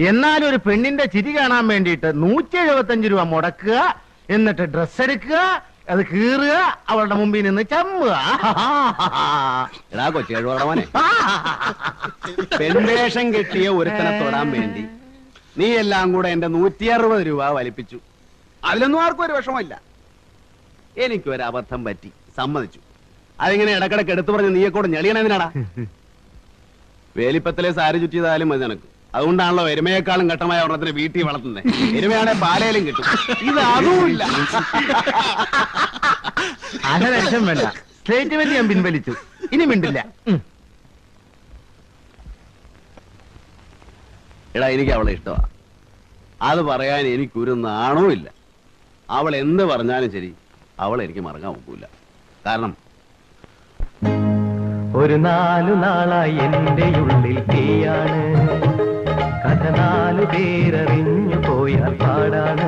എന്നാലും ഒരു പെണ്ണിന്റെ ചിരി കാണാൻ വേണ്ടിയിട്ട് 175 രൂപ മുടക്കുക, എന്നിട്ട് ഡ്രസ് എടുക്കുക, അത് കീറുക, അവളുടെ മുമ്പിൽ നിന്ന് ചമ്മുക. പെൺവേഷം കെട്ടിയ ഒരുത്തനെ തൊടാൻ വേണ്ടി നീ എല്ലാം കൂടെ എന്റെ 160 രൂപ വലിപ്പിച്ചു. അതിലൊന്നും ആർക്കും ഒരു വിഷമമില്ല. എനിക്കൊരു അബദ്ധം പറ്റി, സമ്മതിച്ചു. അതിങ്ങനെ ഇടക്കിടക്ക് എടുത്തു പറഞ്ഞ് നീയെ കൂടെ ഞെളിയണെന്തിനാടാ? വേലിപ്പത്തിലെ സാരി ചുറ്റിയതായാലും മതി നിനക്ക്. അതുകൊണ്ടാണല്ലോ എരുമയെക്കാളും ഘട്ടമായ ഒരെണ്ണത്തിന് വീട്ടിൽ വളർത്തുന്നത്. എരുമയാണെ പാലയിലും കിട്ടും, ഇത് അതുമില്ല. അനലക്ഷം വേണ്ട, സ്റ്റേറ്റ്മെന്റ് ഞാൻ പിൻവലിച്ചു, ഇനി മിണ്ടില്ല. എടാ, എനിക്ക് അവളെ ഇഷ്ടമാ. അത് പറയാൻ എനിക്കൊരു നാണവും ഇല്ല. അവൾ എന്ത് പറഞ്ഞാലും ശരി, അവളെ എനിക്ക് മറക്കാൻ ഒക്കില്ല. കാരണം ഒരു 4 നാളായി എന്റെ ഉള്ളിൽ തീയാണ്, കഥ 4 പേരറിഞ്ഞു പോയാൽ പാടാണ്.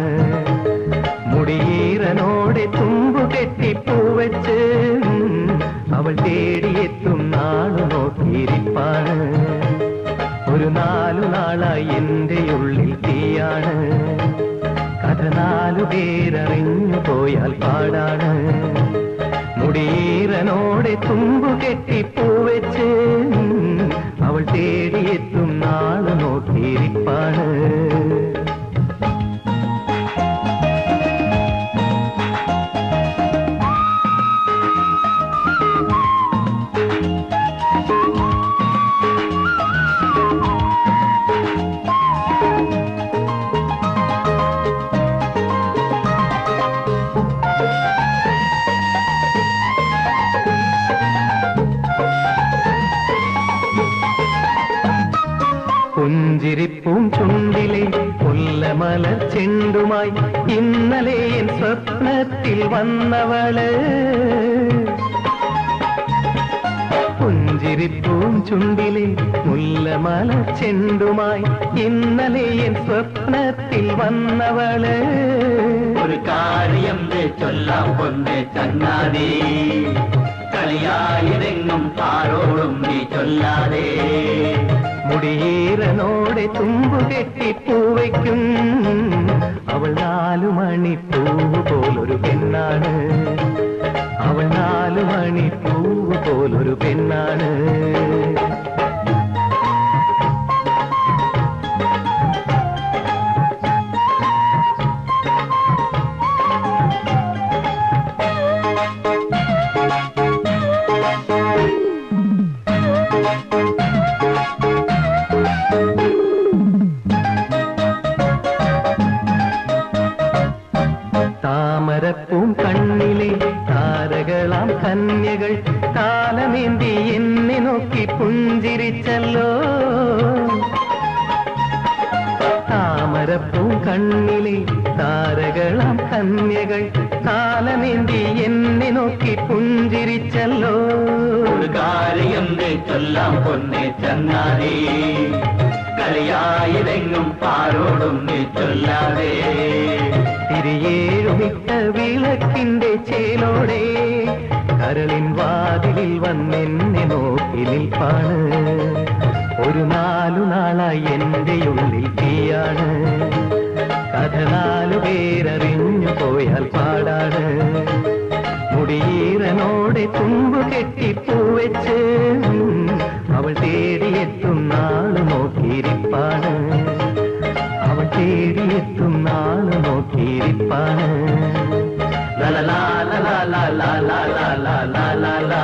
മുടിയീറനോടെ തുമ്പു കെട്ടിപ്പൂവച്ച് അവൾ തേടിയെത്തും നാളു നോക്കിയിരിപ്പാണ്. ഒരു 4 നാളായി എന്റെ ഉള്ളിൽ തീയാണ്, കഥ 4 പേരറിഞ്ഞു പോയാൽ പാടാണ്. മുടിയീറനോടെ തുമ്പു കെട്ടിപ്പൂവച്ച് അവൾ തേടിയെത്തും നാളു നോക്കിയിരിപ്പാണ്. പുഞ്ചിരിപ്പൂം ചുണ്ടിലെ മുല്ലമലർ ചെണ്ടുമായി ഇന്നലെ എൻ സ്വപ്നത്തിൽ വന്നവള്. പുഞ്ചിരിപ്പൂം ചുണ്ടിലെ മുല്ലമലർ ചെണ്ടുമായി ഇന്നലെ എൻ സ്വപ്നത്തിൽ വന്നവള്. ഒരു കാര്യം ചൊല്ലാം പൊന്നെ ചങ്ങാതി, കളിയായിരെങ്ങും ആരോടും നീ ചൊല്ലാതെ. മുടിയീറനോടെ തുമ്പു കെട്ടിപ്പൂവയ്ക്കും അവൾ 4 മണിപ്പൂവ് പോലൊരു പെണ്ണാണ്. അവൾ 4 മണിപ്പൂവ് പോലൊരു പെണ്ണാണ്. താമരപ്പൂം കണ്ണിലെ താരകളാം കന്യകൾ കാലമേന്തി എന്നെ നോക്കി പുഞ്ചിരിച്ചല്ലോ. താമരപ്പൂം കണ്ണിലെ താരകളാം കന്യകൾ കാലമേന്തി എന്നെ നോക്കി പുഞ്ചിരിച്ചല്ലോ. ഒരു കാര്യം ചൊല്ലാം പൊന്നെ ചങ്ങാതി, കളിയായിരെങ്ങും ആരോടും നീ ചൊല്ലാതെ. തിരിയേഴുമിട്ട വിളക്കിന്റെ ചേലോടെ കരളിൻ വാതിലിൽ വന്നെന്നെ നോക്കി നിൽപ്പാണ്. ഒരു 4 നാളായി എന്റെ ഉള്ളിൽ തീയാണ്, കഥ 4 പേരറിഞ്ഞു പോയാൽ പാടാണ്. മുടിയീറനോടെ തുമ്പു കെട്ടിപ്പൂവച്ച് അവൾ തേടിയെത്തും നാളു നോക്കിയിരിപ്പാണ്. അവൾ തേടിയെത്തും നാളു നോക്കിയിരിപ്പാണ്. ലാ ലാ ലാ ലാ ലാ ലാ ലാ ലാ ലാ ലാ ലാ.